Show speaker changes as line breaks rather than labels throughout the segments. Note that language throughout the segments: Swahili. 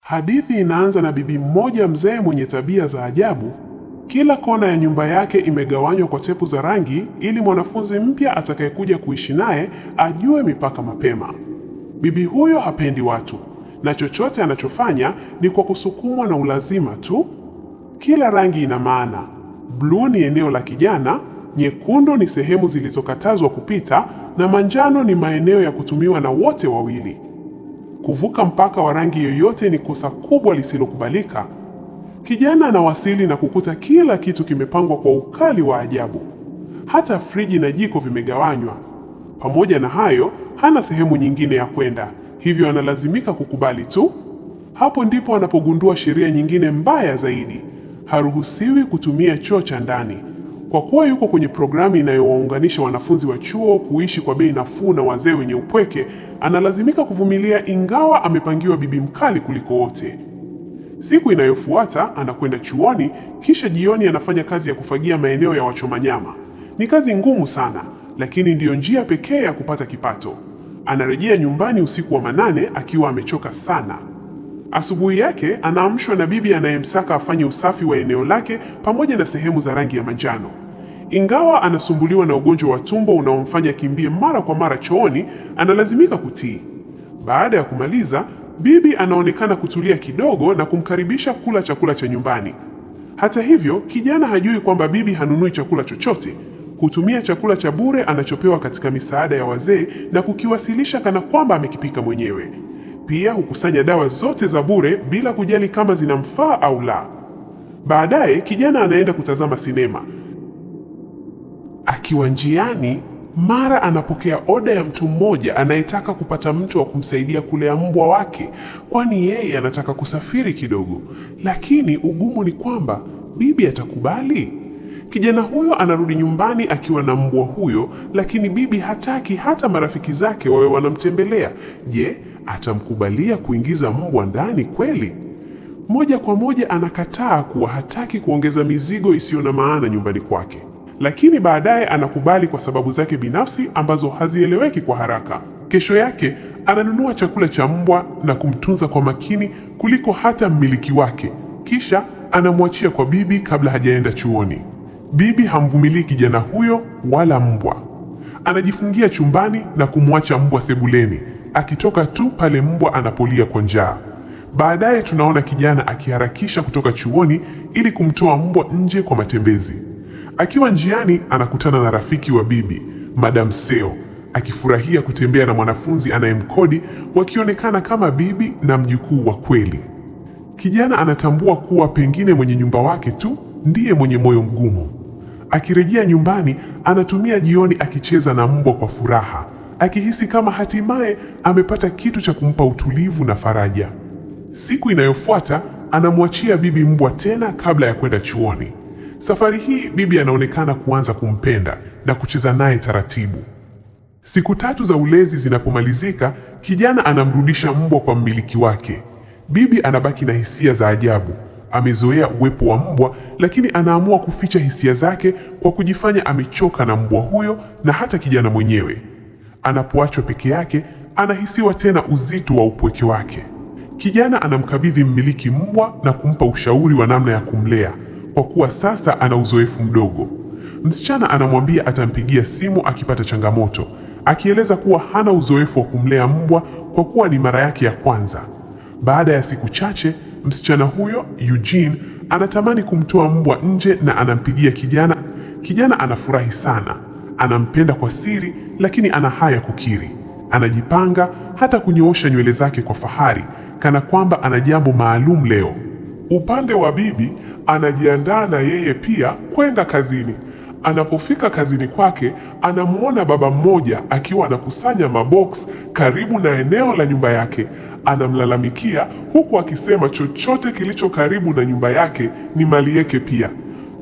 Hadithi inaanza na bibi mmoja mzee mwenye tabia za ajabu. Kila kona ya nyumba yake imegawanywa kwa tepu za rangi ili mwanafunzi mpya atakayekuja kuishi naye ajue mipaka mapema. Bibi huyo hapendi watu na chochote anachofanya ni kwa kusukumwa na ulazima tu. Kila rangi ina maana. Bluu ni eneo la kijana, nyekundu ni sehemu zilizokatazwa kupita na manjano ni maeneo ya kutumiwa na wote wawili. Kuvuka mpaka wa rangi yoyote ni kosa kubwa lisilokubalika. Kijana anawasili na kukuta kila kitu kimepangwa kwa ukali wa ajabu. Hata friji na jiko vimegawanywa. Pamoja na hayo, hana sehemu nyingine ya kwenda, hivyo analazimika kukubali tu. Hapo ndipo anapogundua sheria nyingine mbaya zaidi. Haruhusiwi kutumia choo cha ndani. Kwa kuwa yuko kwenye programu inayowaunganisha wanafunzi wa chuo kuishi kwa bei nafuu na wazee wenye upweke, analazimika kuvumilia ingawa amepangiwa bibi mkali kuliko wote. Siku inayofuata anakwenda chuoni, kisha jioni anafanya kazi ya kufagia maeneo ya wachoma nyama. Ni kazi ngumu sana, lakini ndiyo njia pekee ya kupata kipato. Anarejea nyumbani usiku wa manane akiwa amechoka sana. Asubuhi yake anaamshwa na bibi anayemsaka afanye usafi wa eneo lake pamoja na sehemu za rangi ya manjano. Ingawa anasumbuliwa na ugonjwa wa tumbo unaomfanya kimbie mara kwa mara chooni, analazimika kutii. Baada ya kumaliza, bibi anaonekana kutulia kidogo na kumkaribisha kula chakula cha nyumbani. Hata hivyo, kijana hajui kwamba bibi hanunui chakula chochote. Hutumia chakula cha bure anachopewa katika misaada ya wazee na kukiwasilisha kana kwamba amekipika mwenyewe. Pia hukusanya dawa zote za bure bila kujali kama zinamfaa au la. Baadaye kijana anaenda kutazama sinema. Akiwa njiani, mara anapokea oda ya mtu mmoja anayetaka kupata mtu wa kumsaidia kulea mbwa wake, kwani yeye anataka kusafiri kidogo. Lakini ugumu ni kwamba bibi atakubali? Kijana huyo anarudi nyumbani akiwa na mbwa huyo, lakini bibi hataki hata marafiki zake wawe wanamtembelea. Je, atamkubalia kuingiza mbwa ndani kweli? Moja kwa moja anakataa kuwa hataki kuongeza mizigo isiyo na maana nyumbani kwake. Lakini baadaye anakubali kwa sababu zake binafsi ambazo hazieleweki kwa haraka. Kesho yake ananunua chakula cha mbwa na kumtunza kwa makini kuliko hata mmiliki wake. Kisha anamwachia kwa bibi kabla hajaenda chuoni. Bibi hamvumilii kijana huyo wala mbwa. Anajifungia chumbani na kumwacha mbwa sebuleni, akitoka tu pale mbwa anapolia kwa njaa. Baadaye tunaona kijana akiharakisha kutoka chuoni ili kumtoa mbwa nje kwa matembezi. Akiwa njiani anakutana na rafiki wa bibi, Madam Seo, akifurahia kutembea na mwanafunzi anayemkodi, wakionekana kama bibi na mjukuu wa kweli. Kijana anatambua kuwa pengine mwenye nyumba wake tu ndiye mwenye moyo mgumu. Akirejea nyumbani, anatumia jioni akicheza na mbwa kwa furaha, akihisi kama hatimaye amepata kitu cha kumpa utulivu na faraja. Siku inayofuata anamwachia bibi mbwa tena kabla ya kwenda chuoni. Safari hii bibi anaonekana kuanza kumpenda na kucheza naye taratibu. Siku 3 za ulezi zinapomalizika, kijana anamrudisha mbwa kwa mmiliki wake. Bibi anabaki na hisia za ajabu. Amezoea uwepo wa mbwa, lakini anaamua kuficha hisia zake kwa kujifanya amechoka na mbwa huyo na hata kijana mwenyewe. Anapoachwa peke yake, anahisiwa tena uzito wa upweke wake. Kijana anamkabidhi mmiliki mbwa na kumpa ushauri wa namna ya kumlea, kwa kuwa sasa ana uzoefu mdogo. Msichana anamwambia atampigia simu akipata changamoto, akieleza kuwa hana uzoefu wa kumlea mbwa kwa kuwa ni mara yake ya kwanza. Baada ya siku chache, msichana huyo Eugene anatamani kumtoa mbwa nje na anampigia kijana. Kijana anafurahi sana, anampenda kwa siri, lakini ana haya kukiri. Anajipanga hata kunyoosha nywele zake kwa fahari, kana kwamba ana jambo maalum leo. Upande wa bibi anajiandaa na yeye pia kwenda kazini. Anapofika kazini kwake, anamuona baba mmoja akiwa anakusanya mabox karibu na eneo la nyumba yake. Anamlalamikia huku akisema chochote kilicho karibu na nyumba yake ni mali yake pia.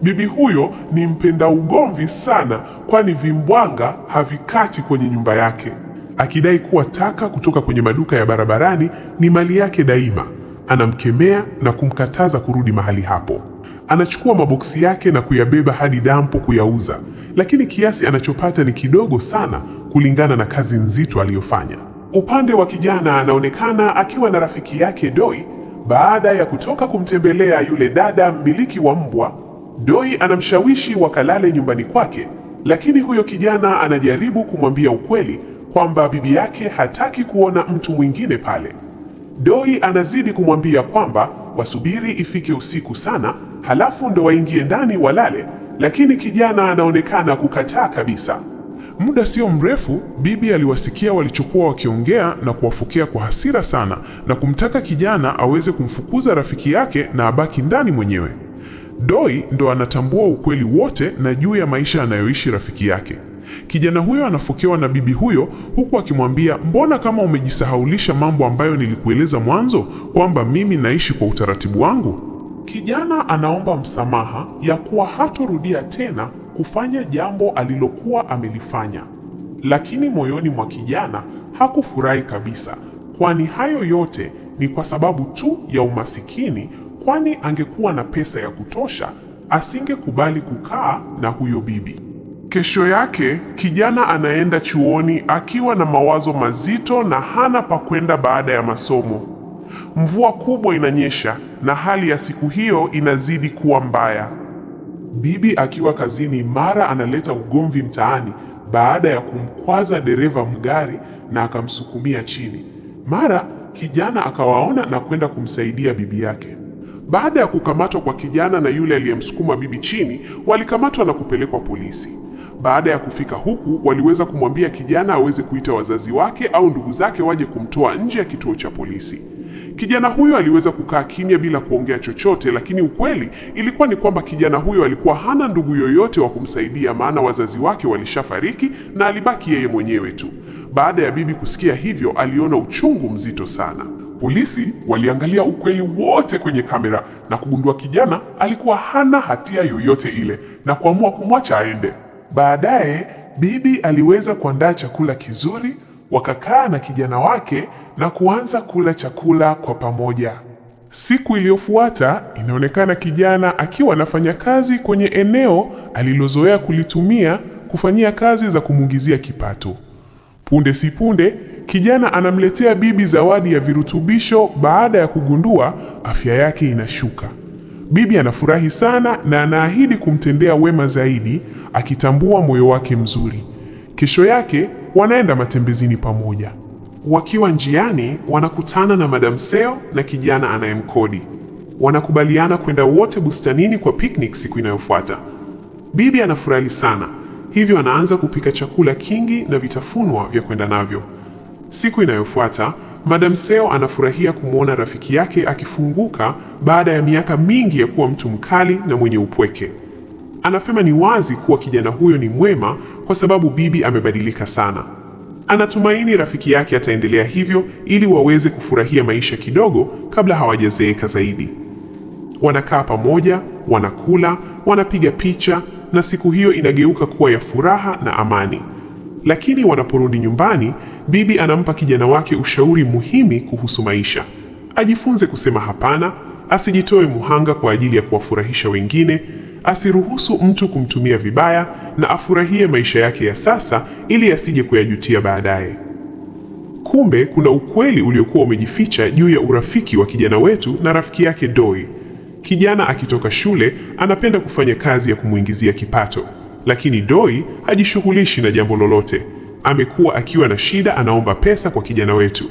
Bibi huyo ni mpenda ugomvi sana, kwani vimbwanga havikati kwenye nyumba yake, akidai kuwa taka kutoka kwenye maduka ya barabarani ni mali yake daima. Anamkemea na kumkataza kurudi mahali hapo. Anachukua maboksi yake na kuyabeba hadi dampo kuyauza, lakini kiasi anachopata ni kidogo sana kulingana na kazi nzito aliyofanya. Upande wa kijana anaonekana akiwa na rafiki yake Doi, baada ya kutoka kumtembelea yule dada mmiliki wa mbwa, Doi anamshawishi wakalale nyumbani kwake, lakini huyo kijana anajaribu kumwambia ukweli kwamba bibi yake hataki kuona mtu mwingine pale. Doi anazidi kumwambia kwamba wasubiri ifike usiku sana, halafu ndo waingie ndani walale, lakini kijana anaonekana kukataa kabisa.
Muda sio mrefu, bibi aliwasikia walichokuwa wakiongea na kuwafokea kwa hasira sana na kumtaka kijana aweze kumfukuza rafiki yake na abaki ndani mwenyewe. Doi ndo anatambua ukweli wote na juu ya maisha anayoishi rafiki yake. Kijana huyo anafokewa na bibi huyo huku akimwambia, mbona kama umejisahaulisha mambo ambayo nilikueleza mwanzo kwamba mimi naishi kwa utaratibu wangu?
Kijana anaomba msamaha ya kuwa hatorudia tena kufanya jambo alilokuwa amelifanya. Lakini moyoni mwa kijana hakufurahi kabisa, kwani hayo yote ni kwa sababu tu ya umasikini, kwani angekuwa na pesa ya kutosha asingekubali kukaa na huyo bibi. Kesho yake kijana anaenda chuoni akiwa na mawazo mazito na hana pa kwenda baada ya masomo. Mvua kubwa inanyesha na hali ya siku hiyo inazidi kuwa mbaya. Bibi akiwa kazini mara analeta ugomvi mtaani baada ya kumkwaza dereva mgari na akamsukumia chini. Mara kijana akawaona na kwenda kumsaidia bibi yake. Baada ya kukamatwa kwa kijana na yule aliyemsukuma bibi chini, walikamatwa na kupelekwa polisi. Baada ya kufika huku, waliweza kumwambia kijana aweze kuita wazazi wake au ndugu zake waje kumtoa nje ya kituo cha polisi. Kijana huyo aliweza kukaa kimya bila kuongea chochote, lakini ukweli ilikuwa ni kwamba kijana huyo alikuwa hana ndugu yoyote wa kumsaidia, maana wazazi wake walishafariki na alibaki yeye mwenyewe tu. Baada ya bibi kusikia hivyo, aliona uchungu mzito sana. Polisi waliangalia ukweli wote kwenye kamera na kugundua kijana alikuwa hana hatia yoyote ile na kuamua kumwacha aende. Baadaye bibi aliweza kuandaa chakula kizuri, wakakaa na kijana wake na kuanza kula chakula kwa pamoja. Siku iliyofuata inaonekana kijana akiwa anafanya kazi kwenye eneo alilozoea kulitumia kufanyia kazi za kumuingizia kipato. Punde si punde, kijana anamletea bibi zawadi ya virutubisho baada ya kugundua afya yake inashuka. Bibi anafurahi sana na anaahidi kumtendea wema zaidi, akitambua moyo wake mzuri. Kesho yake wanaenda matembezini pamoja. Wakiwa njiani wanakutana na Madam Seo na kijana anayemkodi. Wanakubaliana kwenda wote bustanini kwa picnic siku inayofuata. Bibi anafurahi sana, hivyo anaanza kupika chakula kingi na vitafunwa vya kwenda navyo. Siku inayofuata Madam Seo anafurahia kumwona rafiki yake akifunguka baada ya miaka mingi ya kuwa mtu mkali na mwenye upweke. Anasema ni wazi kuwa kijana huyo ni mwema kwa sababu bibi amebadilika sana. Anatumaini rafiki yake ataendelea hivyo ili waweze kufurahia maisha kidogo kabla hawajazeeka zaidi. Wanakaa pamoja, wanakula, wanapiga picha na siku hiyo inageuka kuwa ya furaha na amani. Lakini wanaporudi nyumbani, bibi anampa kijana wake ushauri muhimu kuhusu maisha. Ajifunze kusema hapana, asijitoe muhanga kwa ajili ya kuwafurahisha wengine, asiruhusu mtu kumtumia vibaya na afurahie maisha yake ya sasa ili asije kuyajutia baadaye. Kumbe kuna ukweli uliokuwa umejificha juu ya urafiki wa kijana wetu na rafiki yake Doi. Kijana akitoka shule anapenda kufanya kazi ya kumuingizia kipato, lakini Doi hajishughulishi na jambo lolote. Amekuwa akiwa na shida, anaomba pesa kwa kijana wetu.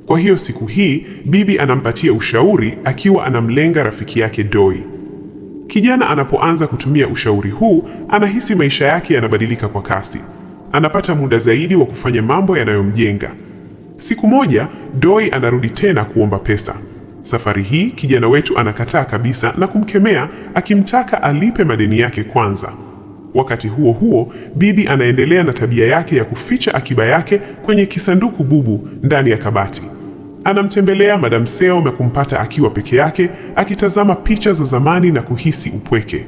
Kwa hiyo siku hii bibi anampatia ushauri akiwa anamlenga rafiki yake Doi. Kijana anapoanza kutumia ushauri huu, anahisi maisha yake yanabadilika kwa kasi. Anapata muda zaidi wa kufanya mambo yanayomjenga. Siku moja, Doi anarudi tena kuomba pesa. Safari hii kijana wetu anakataa kabisa na kumkemea, akimtaka alipe madeni yake kwanza. Wakati huo huo, bibi anaendelea na tabia yake ya kuficha akiba yake kwenye kisanduku bubu ndani ya kabati. Anamtembelea Madam Seo na kumpata akiwa peke yake, akitazama picha za zamani na kuhisi upweke.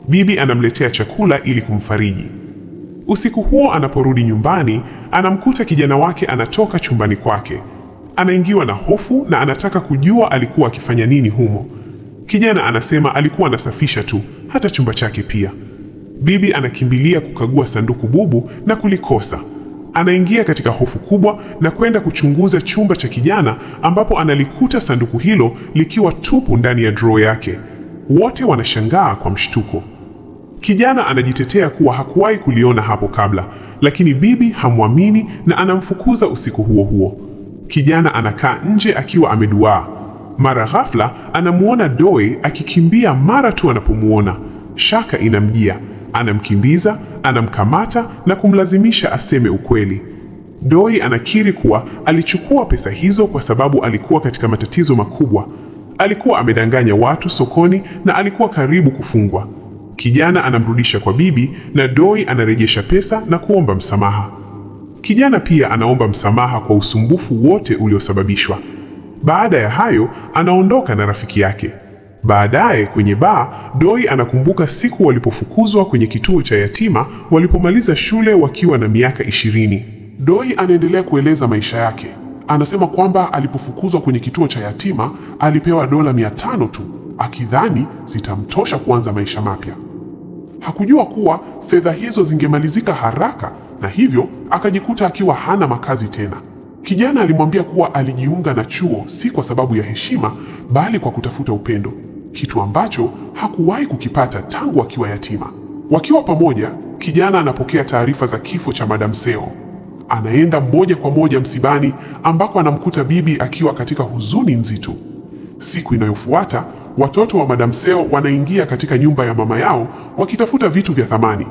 Bibi anamletea chakula ili kumfariji. Usiku huo anaporudi nyumbani, anamkuta kijana wake anatoka chumbani kwake. Anaingiwa na hofu na anataka kujua alikuwa akifanya nini humo. Kijana anasema alikuwa anasafisha tu, hata chumba chake pia. Bibi anakimbilia kukagua sanduku bubu na kulikosa. Anaingia katika hofu kubwa na kwenda kuchunguza chumba cha kijana, ambapo analikuta sanduku hilo likiwa tupu ndani ya drawer yake. Wote wanashangaa kwa mshtuko. Kijana anajitetea kuwa hakuwahi kuliona hapo kabla, lakini bibi hamwamini na anamfukuza usiku huo huo. Kijana anakaa nje akiwa ameduaa. Mara ghafla anamuona Doi akikimbia. Mara tu anapomuona, shaka inamjia. Anamkimbiza, anamkamata na kumlazimisha aseme ukweli. Doi anakiri kuwa alichukua pesa hizo kwa sababu alikuwa katika matatizo makubwa. Alikuwa amedanganya watu sokoni na alikuwa karibu kufungwa. Kijana anamrudisha kwa bibi na Doi anarejesha pesa na kuomba msamaha. Kijana pia anaomba msamaha kwa usumbufu wote uliosababishwa. Baada ya hayo, anaondoka na rafiki yake. Baadaye kwenye baa, Doi anakumbuka siku walipofukuzwa kwenye kituo cha yatima walipomaliza shule wakiwa na miaka 20.
Doi anaendelea kueleza maisha yake. Anasema kwamba alipofukuzwa kwenye kituo cha yatima alipewa dola 500 tu, akidhani zitamtosha kuanza maisha mapya. Hakujua kuwa fedha hizo zingemalizika haraka, na hivyo akajikuta akiwa hana makazi tena. Kijana alimwambia kuwa alijiunga na chuo si kwa sababu ya heshima, bali kwa kutafuta upendo, kitu ambacho hakuwahi kukipata tangu akiwa yatima. Wakiwa pamoja, kijana anapokea taarifa za kifo cha Madam Seo. Anaenda moja kwa moja msibani, ambako anamkuta bibi akiwa katika huzuni nzito. Siku inayofuata, watoto wa Madam Seo wanaingia katika nyumba ya mama yao wakitafuta vitu vya thamani.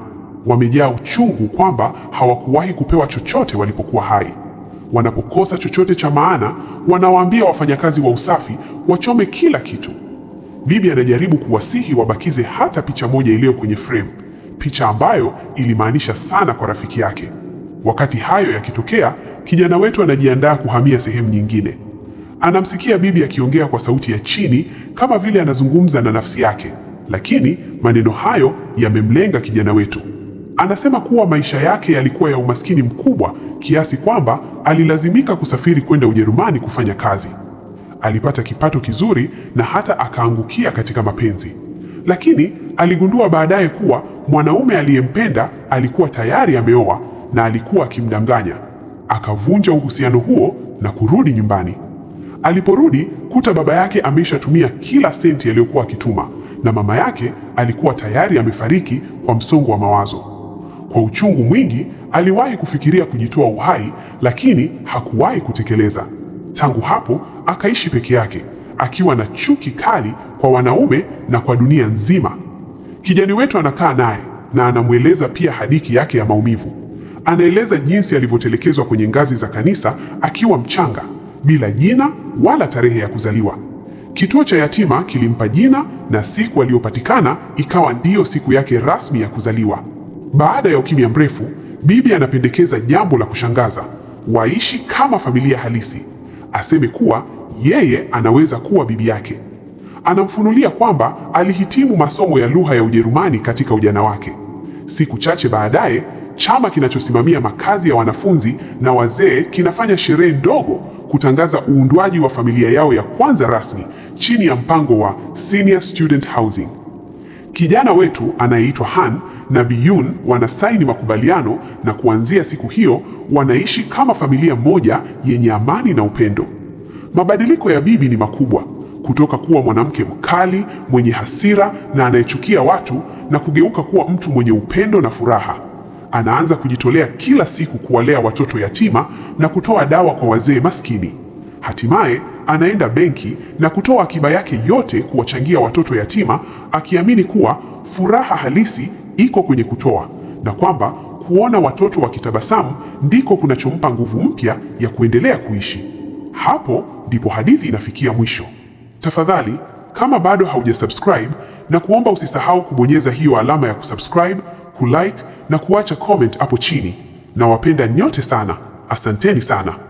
Wamejaa uchungu kwamba hawakuwahi kupewa chochote walipokuwa hai. Wanapokosa chochote cha maana, wanawaambia wafanyakazi wa usafi wachome kila kitu. Bibi anajaribu kuwasihi wabakize hata picha moja iliyo kwenye frame, picha ambayo ilimaanisha sana kwa rafiki yake. Wakati hayo yakitokea, kijana wetu anajiandaa kuhamia sehemu nyingine. Anamsikia bibi akiongea kwa sauti ya chini kama vile anazungumza na nafsi yake, lakini maneno hayo yamemlenga kijana wetu. Anasema kuwa maisha yake yalikuwa ya umaskini mkubwa kiasi kwamba alilazimika kusafiri kwenda Ujerumani kufanya kazi. Alipata kipato kizuri na hata akaangukia katika mapenzi, lakini aligundua baadaye kuwa mwanaume aliyempenda alikuwa tayari ameoa na alikuwa akimdanganya. Akavunja uhusiano huo na kurudi nyumbani. Aliporudi, kuta baba yake ameshatumia kila senti aliyokuwa akituma, na mama yake alikuwa tayari amefariki kwa msongo wa mawazo. Kwa uchungu mwingi, aliwahi kufikiria kujitoa uhai, lakini hakuwahi kutekeleza. Tangu hapo, akaishi peke yake, akiwa na chuki kali kwa wanaume na kwa dunia nzima. Kijana wetu anakaa naye na anamweleza pia hadithi yake ya maumivu. Anaeleza jinsi alivyotelekezwa kwenye ngazi za kanisa akiwa mchanga, bila jina wala tarehe ya kuzaliwa. Kituo cha yatima kilimpa jina na siku aliyopatikana ikawa ndiyo siku yake rasmi ya kuzaliwa. Baada ya ukimya mrefu, bibi anapendekeza jambo la kushangaza: waishi kama familia halisi. Aseme kuwa yeye anaweza kuwa bibi yake. Anamfunulia kwamba alihitimu masomo ya lugha ya Ujerumani katika ujana wake. Siku chache baadaye, chama kinachosimamia makazi ya wanafunzi na wazee kinafanya sherehe ndogo kutangaza uundwaji wa familia yao ya kwanza rasmi chini ya mpango wa Senior Student Housing. Kijana wetu anayeitwa Han na Biyun wanasaini makubaliano, na kuanzia siku hiyo wanaishi kama familia moja yenye amani na upendo. Mabadiliko ya bibi ni makubwa, kutoka kuwa mwanamke mkali, mwenye hasira na anayechukia watu, na kugeuka kuwa mtu mwenye upendo na furaha. Anaanza kujitolea kila siku kuwalea watoto yatima na kutoa dawa kwa wazee maskini. Hatimaye anaenda benki na kutoa akiba yake yote kuwachangia watoto yatima, akiamini kuwa furaha halisi iko kwenye kutoa, na kwamba kuona watoto wakitabasamu ndiko kunachompa nguvu mpya ya kuendelea kuishi. Hapo ndipo hadithi inafikia mwisho. Tafadhali, kama bado haujasubscribe, na kuomba usisahau kubonyeza hiyo alama ya kusubscribe, kulike na kuacha comment hapo chini. Nawapenda nyote sana. Asanteni sana.